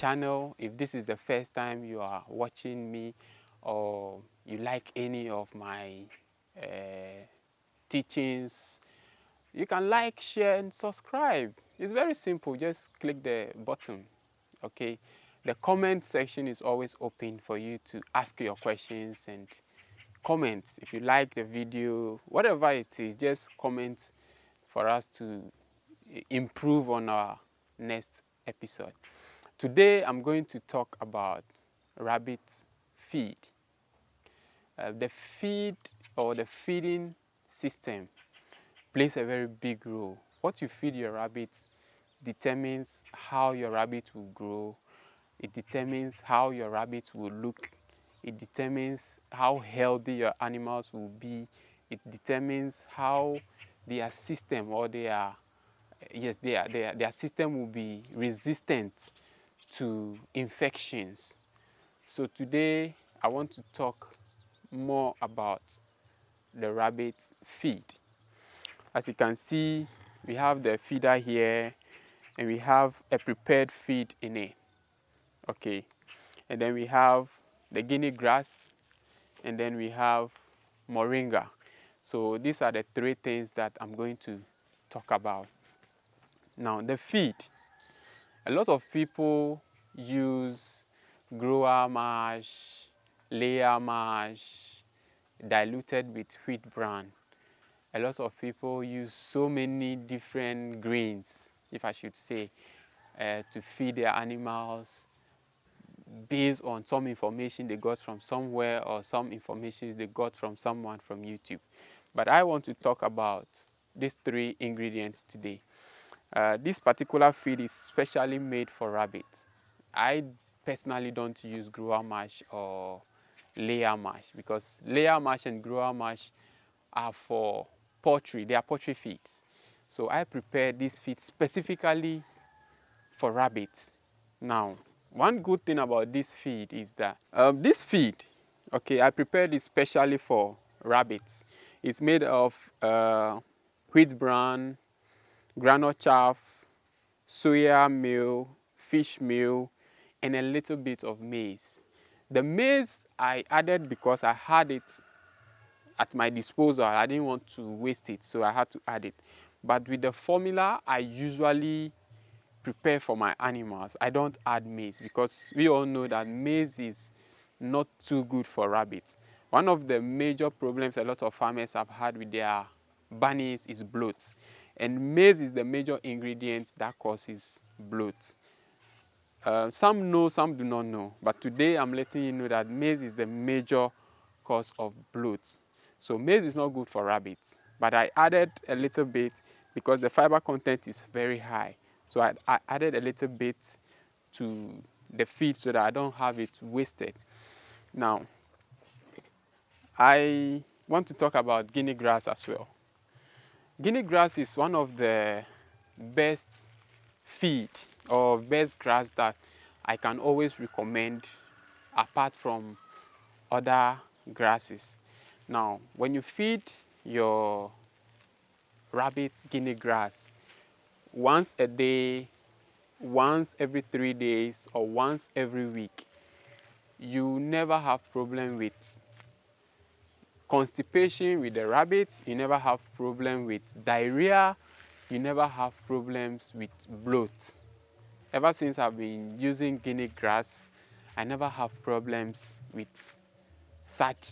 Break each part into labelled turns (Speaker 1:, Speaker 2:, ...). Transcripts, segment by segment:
Speaker 1: channel. If this is the first time you are watching me, or you like any of my teachings, you can like, share, and subscribe. It's very simple. Just click the button. Okay, the comment section is always open for you to ask your questions and comment. If you like the video, whatever it is, just comment for us to improve on our next episode. Today I'm going to talk about rabbit feed. The feed or the feeding system plays a very big role. What you feed your rabbits determines how your rabbit will grow. It determines how your rabbit will look. It determines how healthy your animals will be. It determines how their system or their system will be resistant to infections. So today I want to talk more about the rabbit feed. As you can see, we have the feeder here and we have a prepared feed in it. Okay, and then we have the Guinea grass, and then we have Moringa. So these are the three things that I'm going to talk about. Now, the feed. A lot of people use grower mash, layer mash, diluted with wheat bran. A lot of people use so many different grains, if I should say, to feed their animals based on some information they got from somewhere or some information they got from someone from YouTube. But I want to talk about these three ingredients today. This particular feed is specially made for rabbits. I personally don't use grower mash or layer mash because layer mash and grower mash are for poultry. They are poultry feeds. So I prepare this feed specifically for rabbits. Now, one good thing about this feed is that this feed, okay, I prepared it specially for rabbits. It's made of wheat bran, groundnut chaff, soya meal, fish meal, and a little bit of maize. The maize I added because I had it at my disposal. I didn't want to waste it, so I had to add it. But with the formula I usually prepare for my animals, I don't add maize because we all know that maize is not too good for rabbits. One of the major problems a lot of farmers have had with their bunnies is bloat. And maize is the major ingredient that causes bloat. Some know, some do not know. But today I'm letting you know that maize is the major cause of bloat. So maize is not good for rabbits. But I added a little bit because the fiber content is very high. So I added a little bit to the feed so that I don't have it wasted. Now, I want to talk about Guinea grass as well. Guinea grass is one of the best feed or best grass that I can always recommend apart from other grasses. Now, when you feed your rabbits Guinea grass, once a day, once every 3 days, or once every week, you never have problem with constipation with the rabbits, you never have problem with diarrhea, you never have problems with bloat. Ever since I've been using Guinea grass, I never have problems with such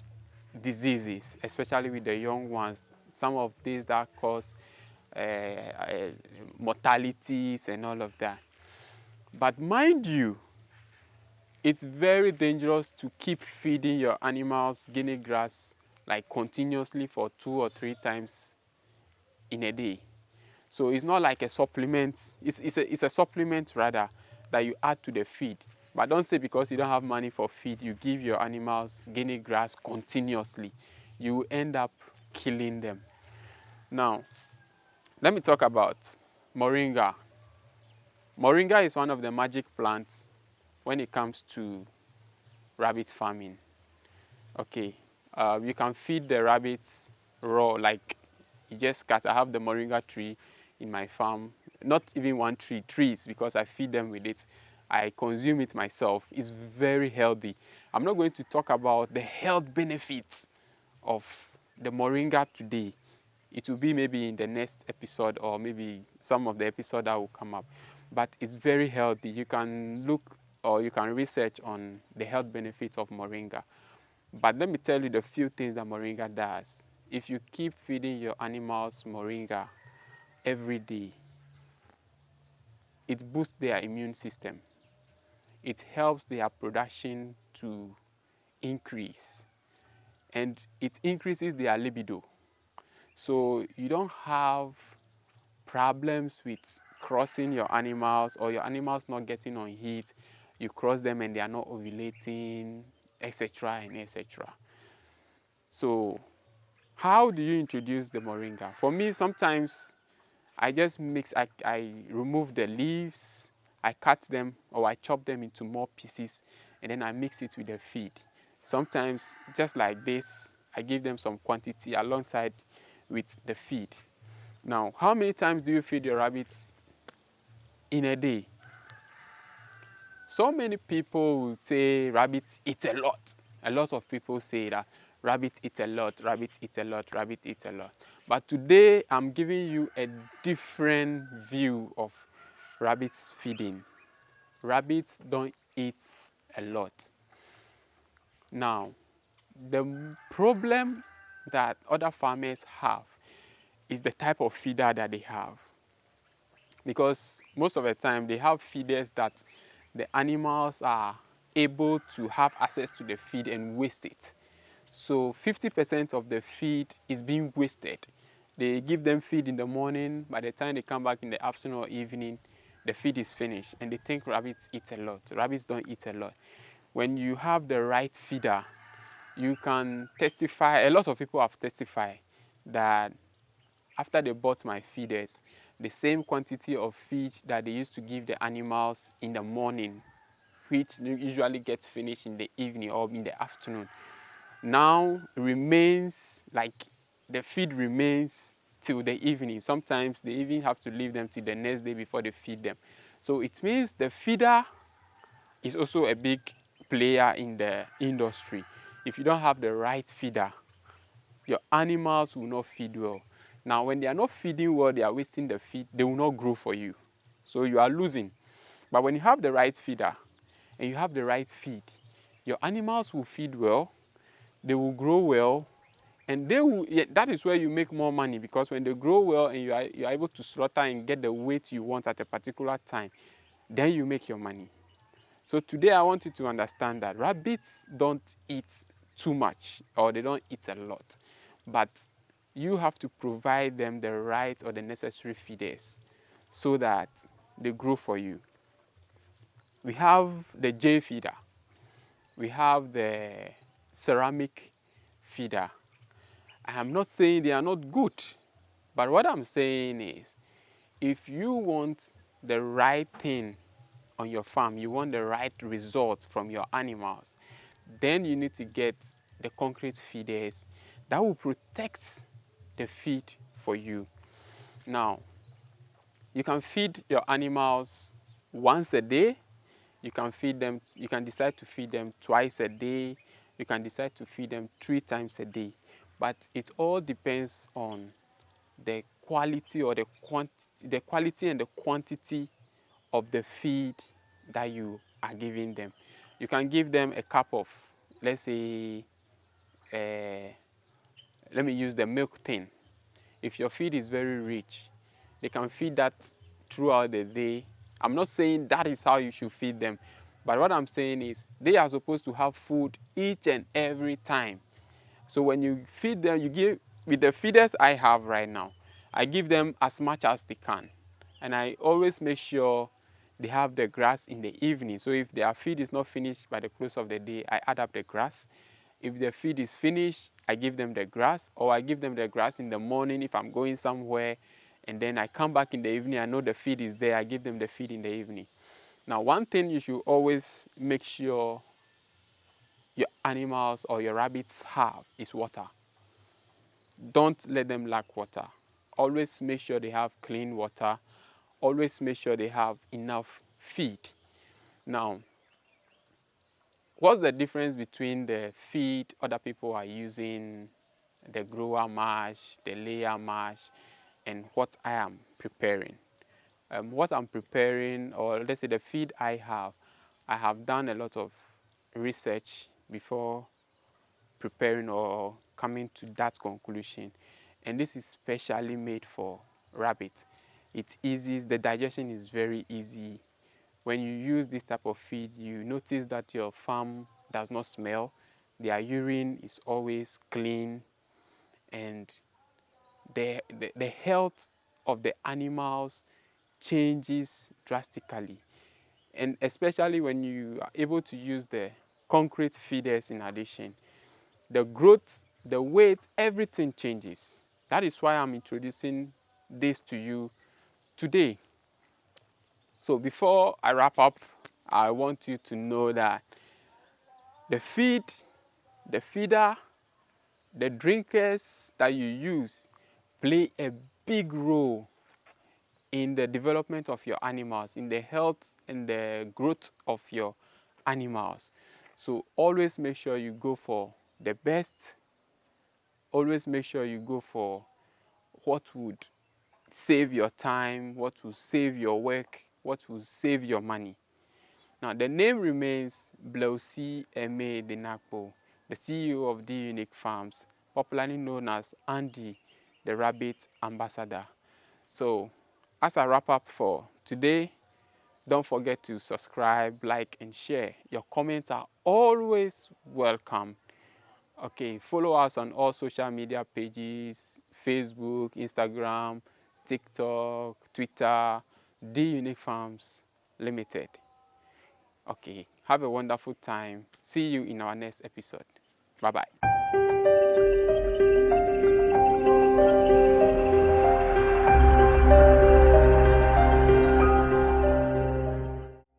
Speaker 1: diseases, especially with the young ones. Some of these that cause mortalities and all of that. But mind you, it's very dangerous to keep feeding your animals Guinea grass like continuously for 2 or 3 times in a day. So it's not like a supplement. It's a supplement rather that you add to the feed. But don't say because you don't have money for feed, you give your animals Guinea grass continuously. You end up killing them. Now, let me talk about Moringa. Moringa is one of the magic plants when it comes to rabbit farming. Okay, you can feed the rabbits raw, like you just cut. I have the Moringa tree in my farm, not even one tree, trees, because I feed them with it. I consume it myself. It's very healthy. I'm not going to talk about the health benefits of the moringa today. It will be maybe in the next episode, or maybe some of the episode that will come up. But it's very healthy. You can look or you can research on the health benefits of moringa. But let me tell you the few things that moringa does. If you keep feeding your animals moringa every day, it boosts their immune system. It helps their production to increase, and it increases their libido. So you don't have problems with crossing your animals, or your animals not getting on heat. You cross them and they are not ovulating, etc. and etc. So how do you introduce the moringa? For me, sometimes I just I remove the leaves, I cut them or I chop them into more pieces, and then I mix it with the feed. Sometimes, just like this, I give them some quantity alongside with the feed. Now, how many times do you feed your rabbits in a day? So many people will say rabbits eat a lot. A lot of people say that rabbits eat a lot, rabbits eat a lot, rabbits eat a lot. But today I'm giving you a different view of rabbits feeding. Rabbits don't eat a lot. Now, the problem that other farmers have is the type of feeder that they have. Because most of the time they have feeders that the animals are able to have access to the feed and waste it. So 50% of the feed is being wasted. They give them feed in the morning. By the time they come back in the afternoon or evening, the feed is finished, and they think rabbits eat a lot. Rabbits don't eat a lot. When you have the right feeder, you can testify, a lot of people have testified that after they bought my feeders, the same quantity of feed that they used to give the animals in the morning, which usually gets finished in the evening or in the afternoon, now remains, like the feed remains till the evening. Sometimes they even have to leave them till the next day before they feed them. So it means the feeder is also a big player in the industry. If you don't have the right feeder, your animals will not feed well. Now, when they are not feeding well, they are wasting the feed, they will not grow for you. So you are losing. But when you have the right feeder and you have the right feed, your animals will feed well, they will grow well, and they will, yeah, that is where you make more money, because when they grow well and you are able to slaughter and get the weight you want at a particular time, then you make your money. So today I want you to understand that rabbits don't eat too much, or they don't eat a lot, but you have to provide them the right or the necessary feeders so that they grow for you. We have the J feeder, we have the ceramic feeder. I am not saying they are not good, but what I'm saying is, if you want the right thing on your farm, you want the right result from your animals, then you need to get the concrete feeders that will protect the feed for you. Now, you can feed your animals once a day. You can feed them, you can decide to feed them twice a day. You can decide to feed them 3 times a day. But it all depends on the quality or the quality and the quantity of the feed that you are giving them. You can give them a cup of, let's say, let me use the milk tin. If your feed is very rich, they can feed that throughout the day. I'm not saying that is how you should feed them, but what I'm saying is they are supposed to have food each and every time. So when you feed them, you give, with the feeders I have right now, I give them as much as they can. And I always make sure they have the grass in the evening. So if their feed is not finished by the close of the day, I add up the grass. If the feed is finished, I give them the grass, or I give them the grass in the morning if I'm going somewhere, and then I come back in the evening, I know the feed is there, I give them the feed in the evening. Now, one thing you should always make sure your animals or your rabbits have is water. Don't let them lack water. Always make sure they have clean water. Always make sure they have enough feed. Now, what's the difference between the feed other people are using, the grower mash, the layer mash, and what I am preparing? What I'm preparing, or let's say the feed I have done a lot of research before preparing or coming to that conclusion. And this is specially made for rabbit. It's easy, the digestion is very easy. When you use this type of feed, you notice that your farm does not smell. Their urine is always clean, and the health of the animals changes drastically. And especially when you are able to use the concrete feeders in addition, the growth, the weight, everything changes. That is why I'm introducing this to you today. So before I wrap up, I want you to know that the feed, the feeder, the drinkers that you use play a big role in the development of your animals, in the health and the growth of your animals. So always make sure you go for the best. Always make sure you go for what would save your time, what will save your work, what will save your money. Now, the name remains Blausi Eme Denakpo, the CEO of D-UNIC Farms, popularly known as Andy, the Rabbit Ambassador. So, as I wrap up for today, don't forget to subscribe, like, and share. Your comments are always welcome. Okay, follow us on all social media pages, Facebook, Instagram, TikTok, Twitter, D-UNIC Farms Limited. Okay, have a wonderful time. See you in our next episode. Bye-bye.